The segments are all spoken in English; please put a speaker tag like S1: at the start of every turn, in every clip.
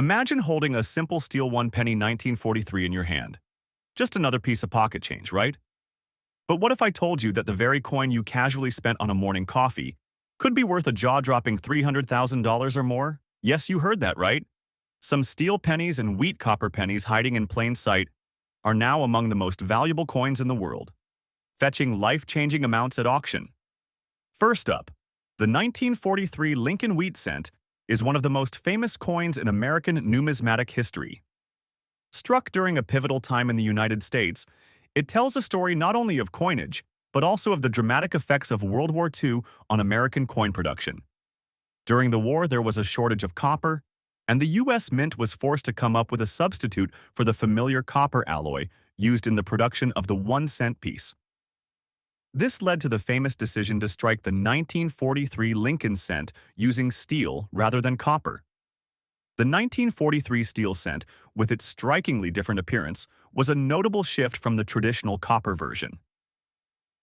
S1: Imagine holding a simple steel 1 penny 1943 in your hand. Just another piece of pocket change, right? But what if I told you that the very coin you casually spent on a morning coffee could be worth a jaw-dropping $300,000 or more? Yes, you heard that right. Some steel pennies and wheat copper pennies hiding in plain sight are now among the most valuable coins in the world, fetching life-changing amounts at auction. First up, the 1943 Lincoln wheat cent is one of the most famous coins in American numismatic history. Struck during a pivotal time in the United States, it tells a story not only of coinage, but also of the dramatic effects of World War II on American coin production. During the war, there was a shortage of copper, and the U.S. Mint was forced to come up with a substitute for the familiar copper alloy used in the production of the 1-cent piece. This led to the famous decision to strike the 1943 Lincoln cent using steel rather than copper. The 1943 steel cent, with its strikingly different appearance, was a notable shift from the traditional copper version.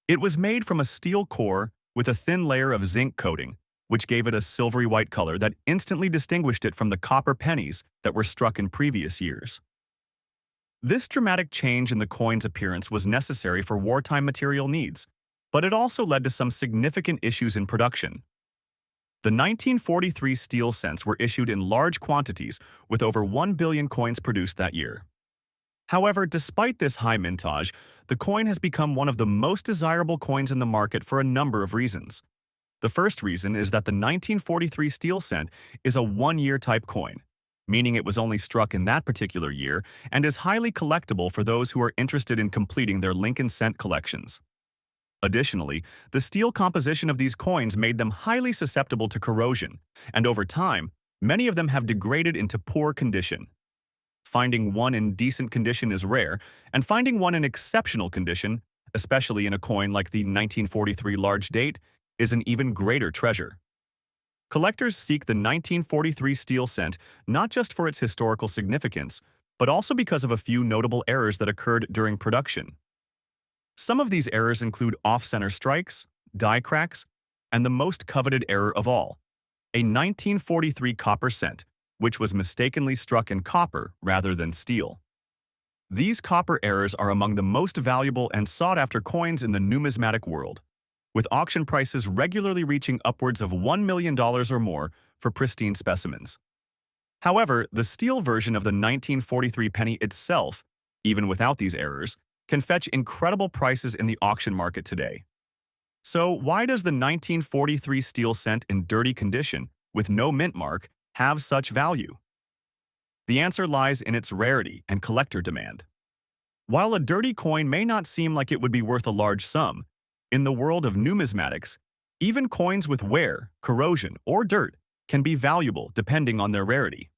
S1: It was made from a steel core with a thin layer of zinc coating, which gave it a silvery white color that instantly distinguished it from the copper pennies that were struck in previous years. This dramatic change in the coin's appearance was necessary for wartime material needs, but it also led to some significant issues in production. The 1943 steel cents were issued in large quantities, with over 1 billion coins produced that year. However, despite this high mintage, the coin has become one of the most desirable coins in the market for a number of reasons. The first reason is that the 1943 steel cent is a one-year type coin, meaning it was only struck in that particular year and is highly collectible for those who are interested in completing their Lincoln cent collections. Additionally, the steel composition of these coins made them highly susceptible to corrosion, and over time, many of them have degraded into poor condition. Finding one in decent condition is rare, and finding one in exceptional condition, especially in a coin like the 1943 large date, is an even greater treasure. Collectors seek the 1943 steel cent not just for its historical significance, but also because of a few notable errors that occurred during production. Some of these errors include off-center strikes, die cracks, and the most coveted error of all, a 1943 copper cent, which was mistakenly struck in copper rather than steel. These copper errors are among the most valuable and sought-after coins in the numismatic world, with auction prices regularly reaching upwards of $1 million or more for pristine specimens. However, the steel version of the 1943 penny itself, even without these errors, can fetch incredible prices in the auction market today. So why does the 1943 steel cent in dirty condition, with no mint mark, have such value? The answer lies in its rarity and collector demand. While a dirty coin may not seem like it would be worth a large sum, in the world of numismatics, even coins with wear, corrosion, or dirt can be valuable depending on their rarity.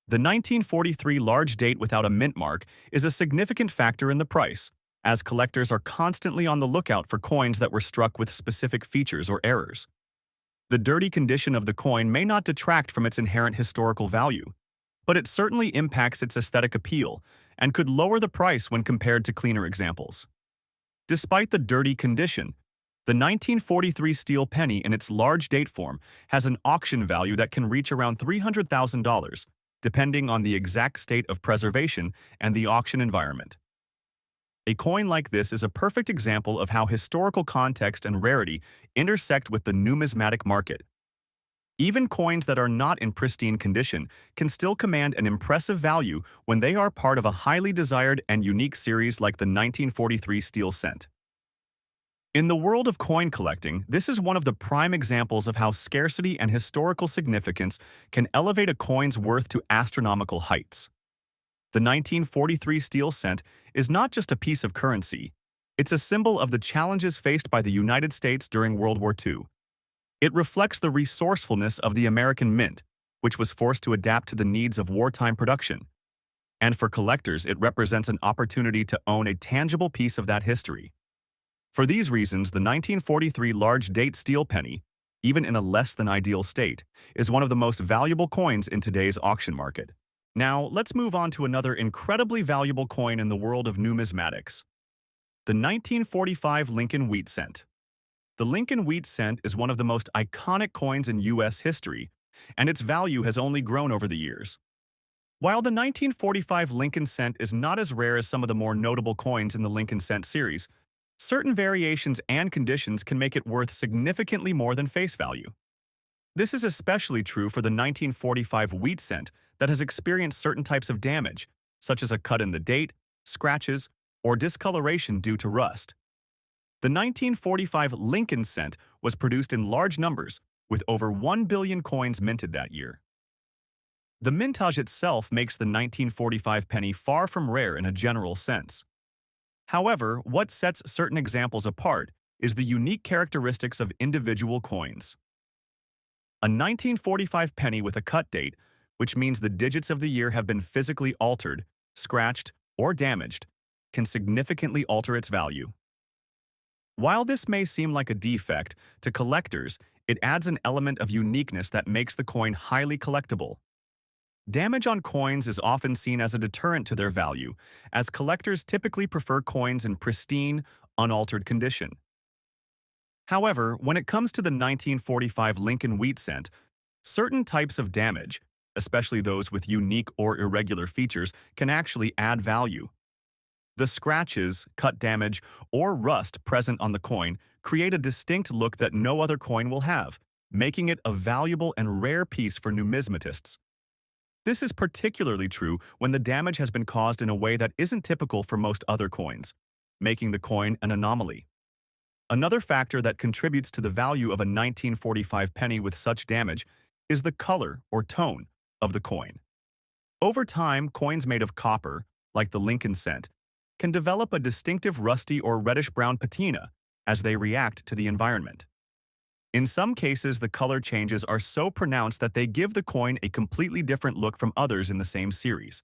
S1: The 1943 large date without a mint mark is a significant factor in the price, as collectors are constantly on the lookout for coins that were struck with specific features or errors. The dirty condition of the coin may not detract from its inherent historical value, but it certainly impacts its aesthetic appeal and could lower the price when compared to cleaner examples. Despite the dirty condition, the 1943 steel penny in its large date form has an auction value that can reach around $300,000, depending on the exact state of preservation and the auction environment. A coin like this is a perfect example of how historical context and rarity intersect with the numismatic market. Even coins that are not in pristine condition can still command an impressive value when they are part of a highly desired and unique series like the 1943 steel cent. In the world of coin collecting, this is one of the prime examples of how scarcity and historical significance can elevate a coin's worth to astronomical heights. The 1943 steel cent is not just a piece of currency, it's a symbol of the challenges faced by the United States during World War II. It reflects the resourcefulness of the American Mint, which was forced to adapt to the needs of wartime production. And for collectors, it represents an opportunity to own a tangible piece of that history. For these reasons, the 1943 large date steel penny, even in a less than ideal state, is one of the most valuable coins in today's auction market. Now, let's move on to another incredibly valuable coin in the world of numismatics, the 1945 Lincoln wheat cent. The Lincoln wheat cent is one of the most iconic coins in U.S. history, and its value has only grown over the years. While the 1945 Lincoln cent is not as rare as some of the more notable coins in the Lincoln cent series, certain variations and conditions can make it worth significantly more than face value. This is especially true for the 1945 wheat cent that has experienced certain types of damage, such as a cut in the date, scratches, or discoloration due to rust. The 1945 Lincoln cent was produced in large numbers, with over 1 billion coins minted that year. The mintage itself makes the 1945 penny far from rare in a general sense. However, what sets certain examples apart is the unique characteristics of individual coins. A 1945 penny with a cut date, which means the digits of the year have been physically altered, scratched, or damaged, can significantly alter its value. While this may seem like a defect, to collectors, it adds an element of uniqueness that makes the coin highly collectible. Damage on coins is often seen as a deterrent to their value, as collectors typically prefer coins in pristine, unaltered condition. However, when it comes to the 1945 Lincoln wheat cent, certain types of damage, especially those with unique or irregular features, can actually add value. The scratches, cut damage, or rust present on the coin create a distinct look that no other coin will have, making it a valuable and rare piece for numismatists. This is particularly true when the damage has been caused in a way that isn't typical for most other coins, making the coin an anomaly. Another factor that contributes to the value of a 1945 penny with such damage is the color or tone of the coin. Over time, coins made of copper, like the Lincoln cent, can develop a distinctive rusty or reddish-brown patina as they react to the environment. In some cases, the color changes are so pronounced that they give the coin a completely different look from others in the same series.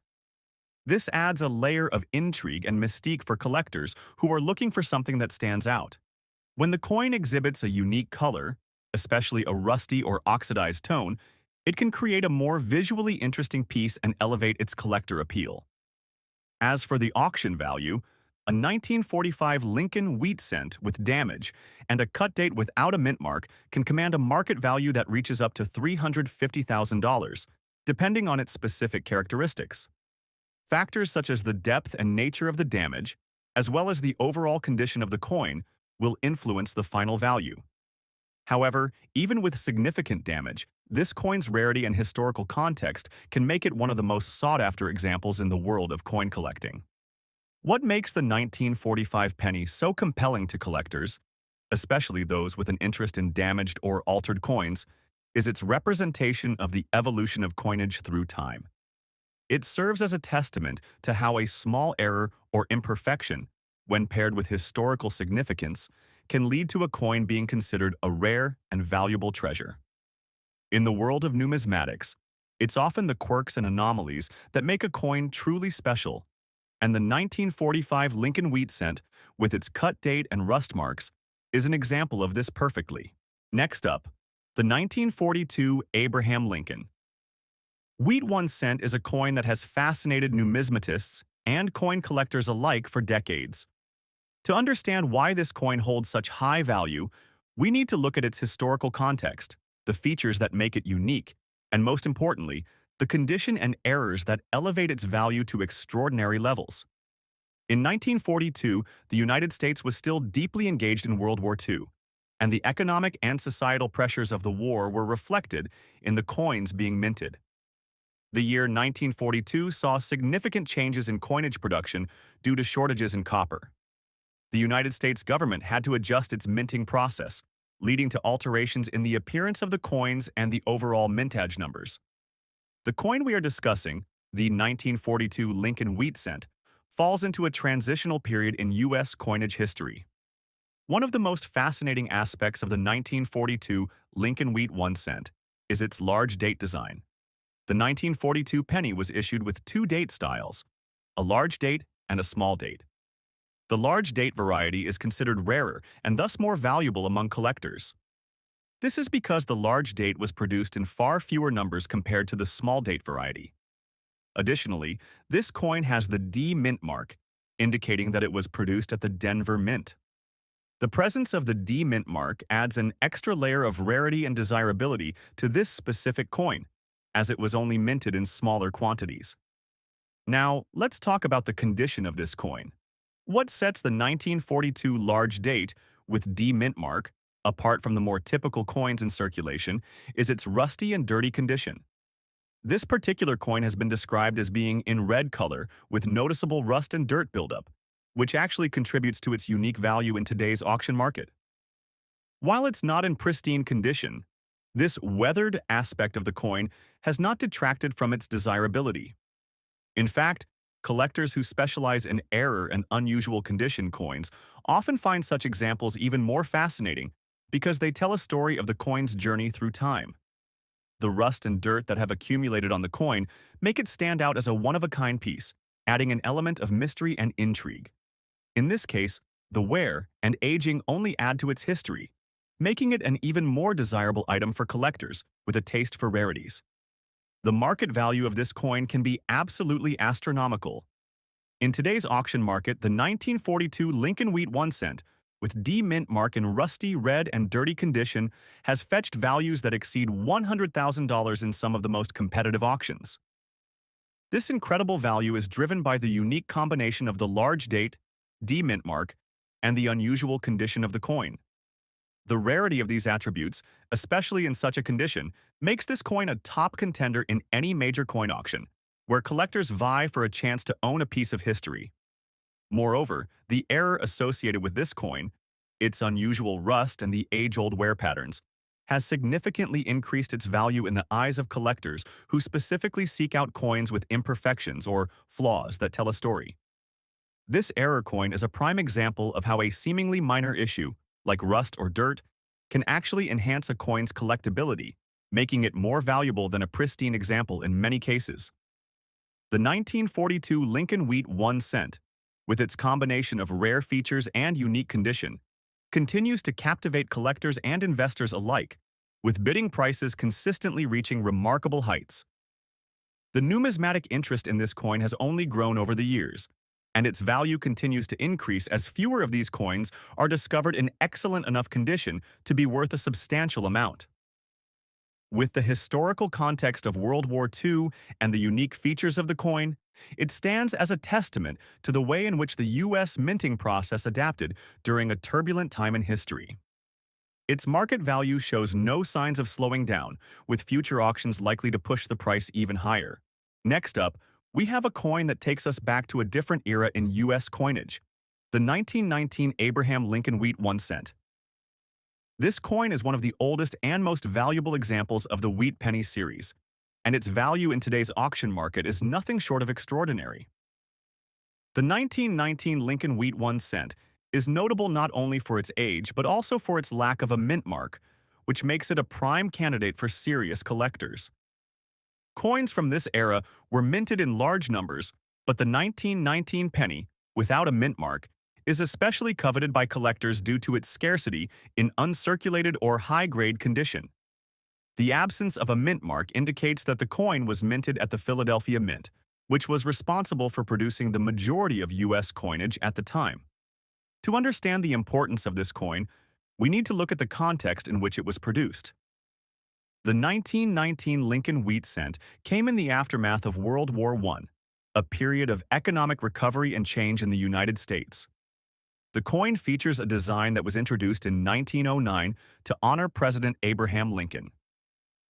S1: This adds a layer of intrigue and mystique for collectors who are looking for something that stands out. When the coin exhibits a unique color, especially a rusty or oxidized tone, it can create a more visually interesting piece and elevate its collector appeal. As for the auction value, a 1945 Lincoln wheat cent with damage and a cut date without a mint mark can command a market value that reaches up to $350,000, depending on its specific characteristics. Factors such as the depth and nature of the damage, as well as the overall condition of the coin, will influence the final value. However, even with significant damage, this coin's rarity and historical context can make it one of the most sought-after examples in the world of coin collecting. What makes the 1945 penny so compelling to collectors, especially those with an interest in damaged or altered coins, is its representation of the evolution of coinage through time. It serves as a testament to how a small error or imperfection, when paired with historical significance, can lead to a coin being considered a rare and valuable treasure. In the world of numismatics, it's often the quirks and anomalies that make a coin truly special, and the 1945 Lincoln wheat cent, with its cut date and rust marks, is an example of this perfectly. Next up, the 1942 Abraham Lincoln. Wheat 1 cent is a coin that has fascinated numismatists and coin collectors alike for decades. To understand why this coin holds such high value, we need to look at its historical context, the features that make it unique, and most importantly, the condition and errors that elevate its value to extraordinary levels. In 1942, the United States was still deeply engaged in World War II, and the economic and societal pressures of the war were reflected in the coins being minted. The year 1942 saw significant changes in coinage production due to shortages in copper. The United States government had to adjust its minting process, leading to alterations in the appearance of the coins and the overall mintage numbers. The coin we are discussing, the 1942 Lincoln wheat cent, falls into a transitional period in U.S. coinage history. One of the most fascinating aspects of the 1942 Lincoln wheat 1 cent is its large date design. The 1942 penny was issued with two date styles, a large date and a small date. The large date variety is considered rarer and thus more valuable among collectors. This is because the large date was produced in far fewer numbers compared to the small date variety. Additionally, this coin has the D mint mark, indicating that it was produced at the Denver Mint. The presence of the D mint mark adds an extra layer of rarity and desirability to this specific coin, as it was only minted in smaller quantities. Now, let's talk about the condition of this coin. What sets the 1942 large date with D mint mark apart from the more typical coins in circulation is its rusty and dirty condition. This particular coin has been described as being in red color with noticeable rust and dirt buildup, which actually contributes to its unique value in today's auction market. While it's not in pristine condition, this weathered aspect of the coin has not detracted from its desirability. In fact, collectors who specialize in error and unusual condition coins often find such examples even more fascinating because they tell a story of the coin's journey through time. The rust and dirt that have accumulated on the coin make it stand out as a one-of-a-kind piece, adding an element of mystery and intrigue. In this case, the wear and aging only add to its history, making it an even more desirable item for collectors with a taste for rarities. The market value of this coin can be absolutely astronomical. In today's auction market, the 1942 Lincoln Wheat 1 cent, with D mint mark in rusty, red, and dirty condition, has fetched values that exceed $100,000 in some of the most competitive auctions. This incredible value is driven by the unique combination of the large date, D mint mark, and the unusual condition of the coin. The rarity of these attributes, especially in such a condition, makes this coin a top contender in any major coin auction, where collectors vie for a chance to own a piece of history. Moreover, the error associated with this coin, its unusual rust and the age-old wear patterns, has significantly increased its value in the eyes of collectors who specifically seek out coins with imperfections or flaws that tell a story. This error coin is a prime example of how a seemingly minor issue, like rust or dirt, can actually enhance a coin's collectability, making it more valuable than a pristine example in many cases. The 1942 Lincoln Wheat 1 cent, with its combination of rare features and unique condition, continues to captivate collectors and investors alike, with bidding prices consistently reaching remarkable heights. The numismatic interest in this coin has only grown over the years, and its value continues to increase as fewer of these coins are discovered in excellent enough condition to be worth a substantial amount. With the historical context of World War II and the unique features of the coin, it stands as a testament to the way in which the U.S. minting process adapted during a turbulent time in history. Its market value shows no signs of slowing down, with future auctions likely to push the price even higher. Next up, we have a coin that takes us back to a different era in U.S. coinage, the 1919 Abraham Lincoln Wheat 1 cent. This coin is one of the oldest and most valuable examples of the wheat penny series, and its value in today's auction market is nothing short of extraordinary. The 1919 Lincoln Wheat 1 cent is notable not only for its age but also for its lack of a mint mark, which makes it a prime candidate for serious collectors. Coins from this era were minted in large numbers, but the 1919 penny, without a mint mark, is especially coveted by collectors due to its scarcity in uncirculated or high-grade condition. The absence of a mint mark indicates that the coin was minted at the Philadelphia Mint, which was responsible for producing the majority of U.S. coinage at the time. To understand the importance of this coin, we need to look at the context in which it was produced. The 1919 Lincoln Wheat cent came in the aftermath of World War I, a period of economic recovery and change in the United States. The coin features a design that was introduced in 1909 to honor President Abraham Lincoln.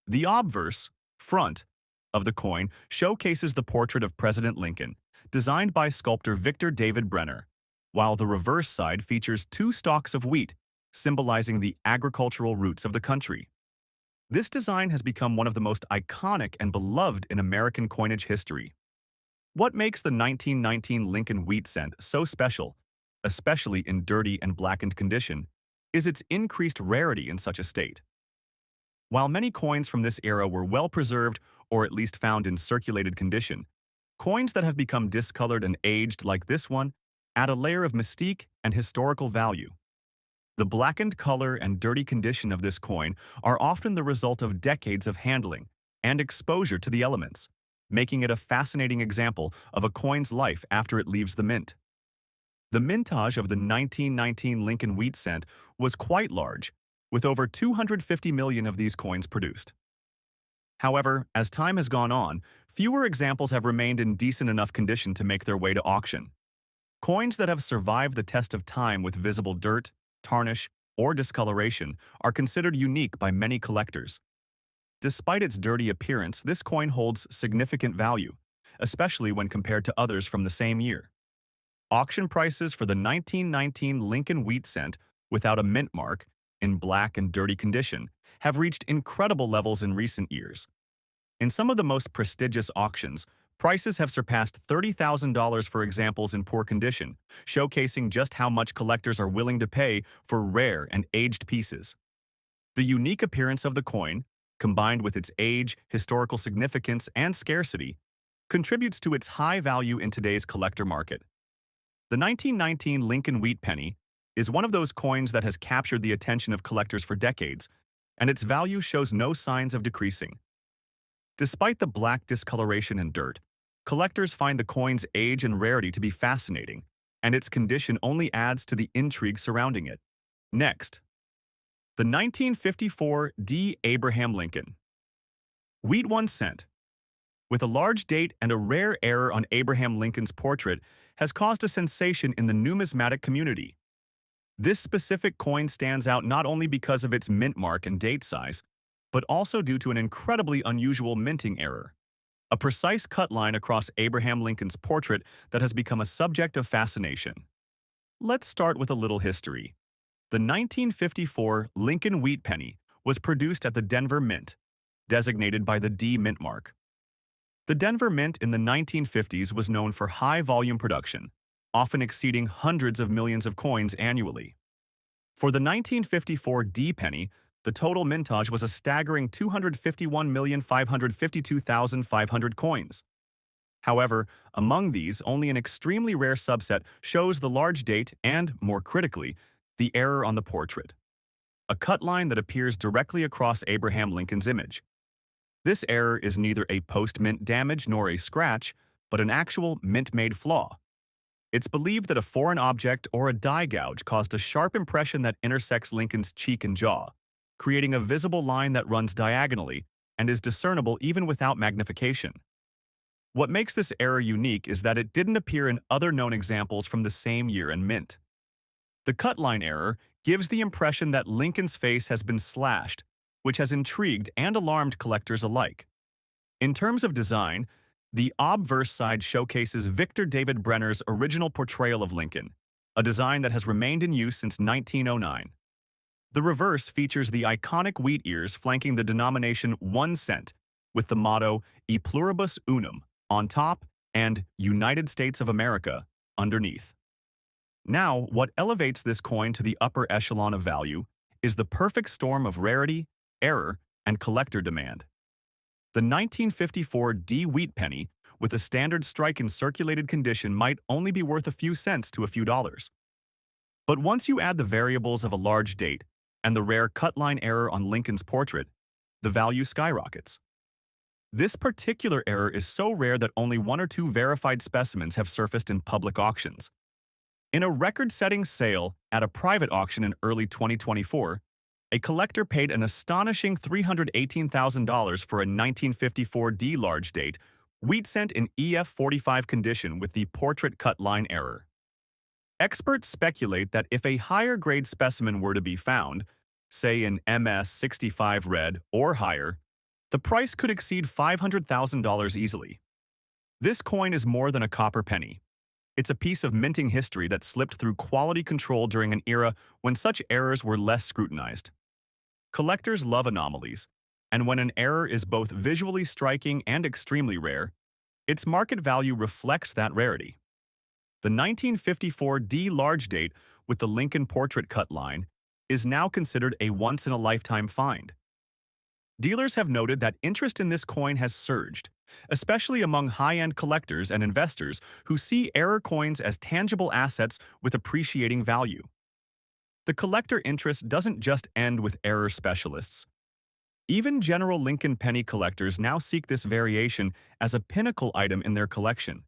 S1: The obverse, front, of the coin showcases the portrait of President Lincoln, designed by sculptor Victor David Brenner, while the reverse side features two stalks of wheat, symbolizing the agricultural roots of the country. This design has become one of the most iconic and beloved in American coinage history. What makes the 1919 Lincoln Wheat cent so special, especially in dirty and blackened condition, is its increased rarity in such a state. While many coins from this era were well preserved or at least found in circulated condition, coins that have become discolored and aged like this one add a layer of mystique and historical value. The blackened color and dirty condition of this coin are often the result of decades of handling and exposure to the elements, making it a fascinating example of a coin's life after it leaves the mint. The mintage of the 1919 Lincoln Wheat cent was quite large, with over 250 million of these coins produced. However, as time has gone on, fewer examples have remained in decent enough condition to make their way to auction. Coins that have survived the test of time with visible dirt, tarnish, or discoloration are considered unique by many collectors. Despite its dirty appearance, this coin holds significant value, especially when compared to others from the same year. Auction prices for the 1919 Lincoln wheat cent without a mint mark, in black and dirty condition, have reached incredible levels in recent years. In some of the most prestigious auctions, prices have surpassed $30,000 for examples in poor condition, showcasing just how much collectors are willing to pay for rare and aged pieces. The unique appearance of the coin, combined with its age, historical significance, and scarcity, contributes to its high value in today's collector market. The 1919 Lincoln wheat penny is one of those coins that has captured the attention of collectors for decades, and its value shows no signs of decreasing. Despite the black discoloration and dirt, collectors find the coin's age and rarity to be fascinating, and its condition only adds to the intrigue surrounding it. Next, the 1954 D. Abraham Lincoln wheat 1 cent. With a large date and a rare error on Abraham Lincoln's portrait, has caused a sensation in the numismatic community. This specific coin stands out not only because of its mint mark and date size, but also due to an incredibly unusual minting error, a precise cut line across Abraham Lincoln's portrait that has become a subject of fascination. Let's start with a little history. The 1954 Lincoln wheat penny was produced at the Denver Mint, designated by the D mint mark. The Denver Mint in the 1950s was known for high-volume production, often exceeding hundreds of millions of coins annually. For the 1954 D penny, the total mintage was a staggering 251,552,500 coins. However, among these, only an extremely rare subset shows the large date and, more critically, the error on the portrait, a cut line that appears directly across Abraham Lincoln's image. This error is neither a post-mint damage nor a scratch, but an actual mint-made flaw. It's believed that a foreign object or a die gouge caused a sharp impression that intersects Lincoln's cheek and jaw, creating a visible line that runs diagonally and is discernible even without magnification. What makes this error unique is that it didn't appear in other known examples from the same year and mint. The cut line error gives the impression that Lincoln's face has been slashed, which has intrigued and alarmed collectors alike. In terms of design, the obverse side showcases Victor David Brenner's original portrayal of Lincoln, a design that has remained in use since 1909. The reverse features the iconic wheat ears flanking the denomination 1 cent, with the motto E pluribus unum on top and United States of America underneath. Now, what elevates this coin to the upper echelon of value is the perfect storm of rarity, error, and collector demand. The 1954 D wheat penny, with a standard strike in circulated condition, might only be worth a few cents to a few dollars. But once you add the variables of a large date and the rare cut line error on Lincoln's portrait, the value skyrockets. This particular error is so rare that only 1 or 2 verified specimens have surfaced in public auctions. In a record-setting sale at a private auction in early 2024, a collector paid an astonishing $318,000 for a 1954 D large date wheat cent in EF45 condition with the portrait cut line error. Experts speculate that if a higher-grade specimen were to be found, say in MS65 red or higher, the price could exceed $500,000 easily. This coin is more than a copper penny. It's a piece of minting history that slipped through quality control during an era when such errors were less scrutinized. Collectors love anomalies, and when an error is both visually striking and extremely rare, its market value reflects that rarity. The 1954 D large date with the Lincoln portrait cut line is now considered a once-in-a-lifetime find. Dealers have noted that interest in this coin has surged, especially among high-end collectors and investors who see error coins as tangible assets with appreciating value. The collector interest doesn't just end with error specialists. Even general Lincoln penny collectors now seek this variation as a pinnacle item in their collection.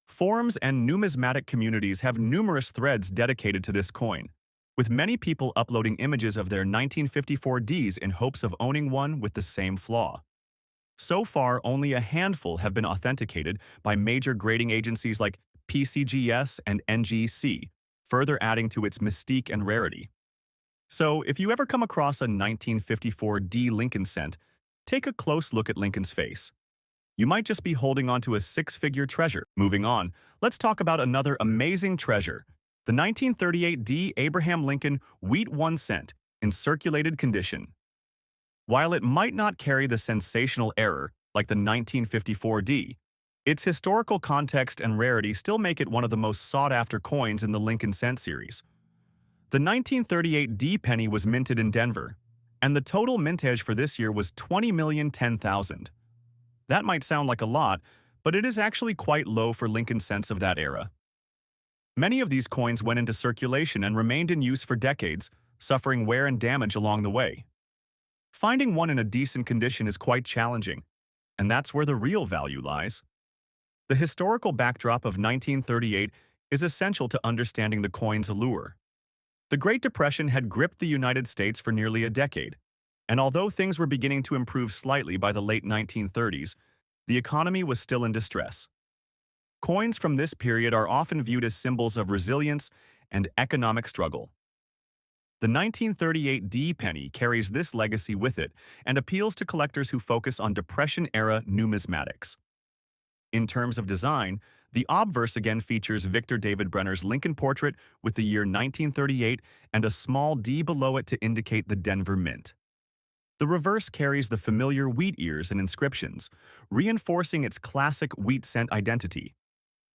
S1: Forums and numismatic communities have numerous threads dedicated to this coin, with many people uploading images of their 1954 Ds in hopes of owning one with the same flaw. So far, only a handful have been authenticated by major grading agencies like PCGS and NGC, further adding to its mystique and rarity. So, if you ever come across a 1954 D Lincoln cent, take a close look at Lincoln's face. You might just be holding onto a six-figure treasure. Moving on, let's talk about another amazing treasure, the 1938 D Abraham Lincoln Wheat 1 cent in circulated condition. While it might not carry the sensational error like the 1954 D, its historical context and rarity still make it one of the most sought-after coins in the Lincoln cent series. The 1938 D penny was minted in Denver, and the total mintage for this year was 20,010,000. That might sound like a lot, but it is actually quite low for Lincoln cents of that era. Many of these coins went into circulation and remained in use for decades, suffering wear and damage along the way. Finding one in a decent condition is quite challenging, and that's where the real value lies. The historical backdrop of 1938 is essential to understanding the coin's allure. The Great Depression had gripped the United States for nearly a decade, and although things were beginning to improve slightly by the late 1930s, the economy was still in distress. Coins from this period are often viewed as symbols of resilience and economic struggle. The 1938 D penny carries this legacy with it and appeals to collectors who focus on Depression-era numismatics. In terms of design, the obverse again features Victor David Brenner's Lincoln portrait with the year 1938 and a small D below it to indicate the Denver Mint. The reverse carries the familiar wheat ears and inscriptions, reinforcing its classic wheat cent identity.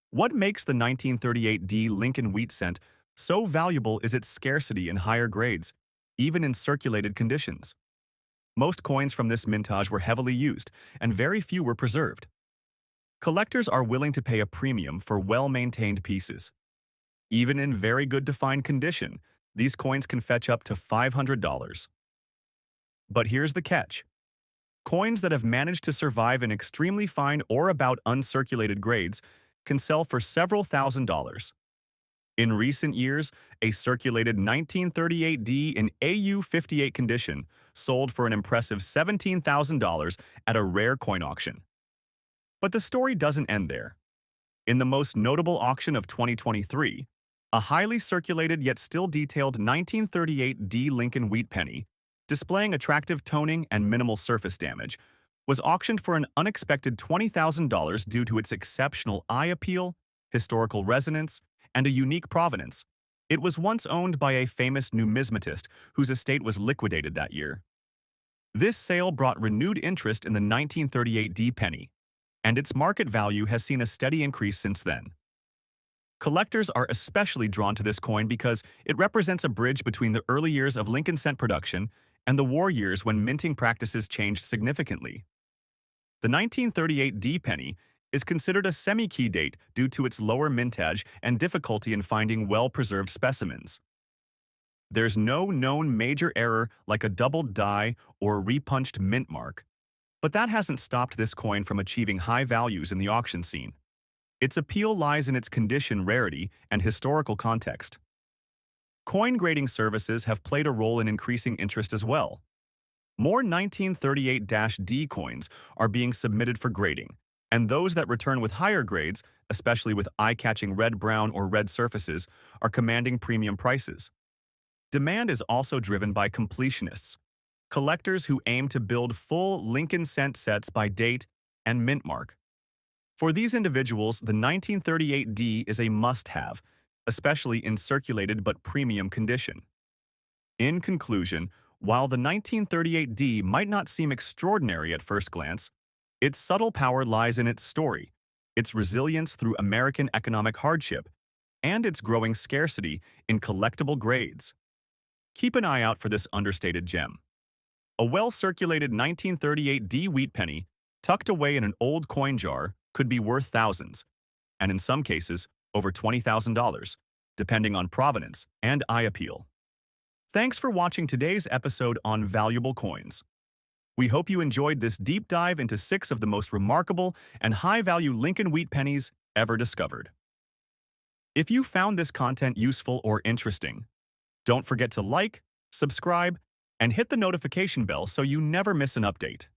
S1: What makes the 1938 D Lincoln wheat cent so valuable is its scarcity in higher grades, even in circulated conditions. Most coins from this mintage were heavily used, and very few were preserved. Collectors are willing to pay a premium for well-maintained pieces. Even in very good defined condition, these coins can fetch up to $500. But here's the catch. Coins that have managed to survive in extremely fine or about uncirculated grades can sell for several $1,000s. In recent years, a circulated 1938 D in AU58 condition sold for an impressive $17,000 at a rare coin auction. But the story doesn't end there. In the most notable auction of 2023, a highly circulated yet still detailed 1938 D Lincoln wheat penny, displaying attractive toning and minimal surface damage, was auctioned for an unexpected $20,000 due to its exceptional eye appeal, historical resonance, and a unique provenance. It was once owned by a famous numismatist whose estate was liquidated that year. This sale brought renewed interest in the 1938 D penny, and its market value has seen a steady increase since then. Collectors are especially drawn to this coin because it represents a bridge between the early years of Lincoln cent production and the war years when minting practices changed significantly. The 1938 D penny is considered a semi-key date due to its lower mintage and difficulty in finding well-preserved specimens. There's no known major error like a doubled die or a repunched mint mark, but that hasn't stopped this coin from achieving high values in the auction scene. Its appeal lies in its condition, rarity, and historical context. Coin grading services have played a role in increasing interest as well. More 1938-D coins are being submitted for grading, and those that return with higher grades, especially with eye-catching red, brown, or red surfaces, are commanding premium prices. Demand is also driven by completionists, collectors who aim to build full Lincoln cent sets by date and mint mark. For these individuals, the 1938 D is a must-have, especially in circulated but premium condition. In conclusion, while the 1938 D might not seem extraordinary at first glance, its subtle power lies in its story, its resilience through American economic hardship, and its growing scarcity in collectible grades. Keep an eye out for this understated gem. A well-circulated 1938 D wheat penny, tucked away in an old coin jar, could be worth thousands, and in some cases, over $20,000, depending on provenance and eye appeal. Thanks for watching today's episode on valuable coins. We hope you enjoyed this deep dive into 6 of the most remarkable and high-value Lincoln wheat pennies ever discovered. If you found this content useful or interesting, don't forget to like, subscribe, and hit the notification bell so you never miss an update.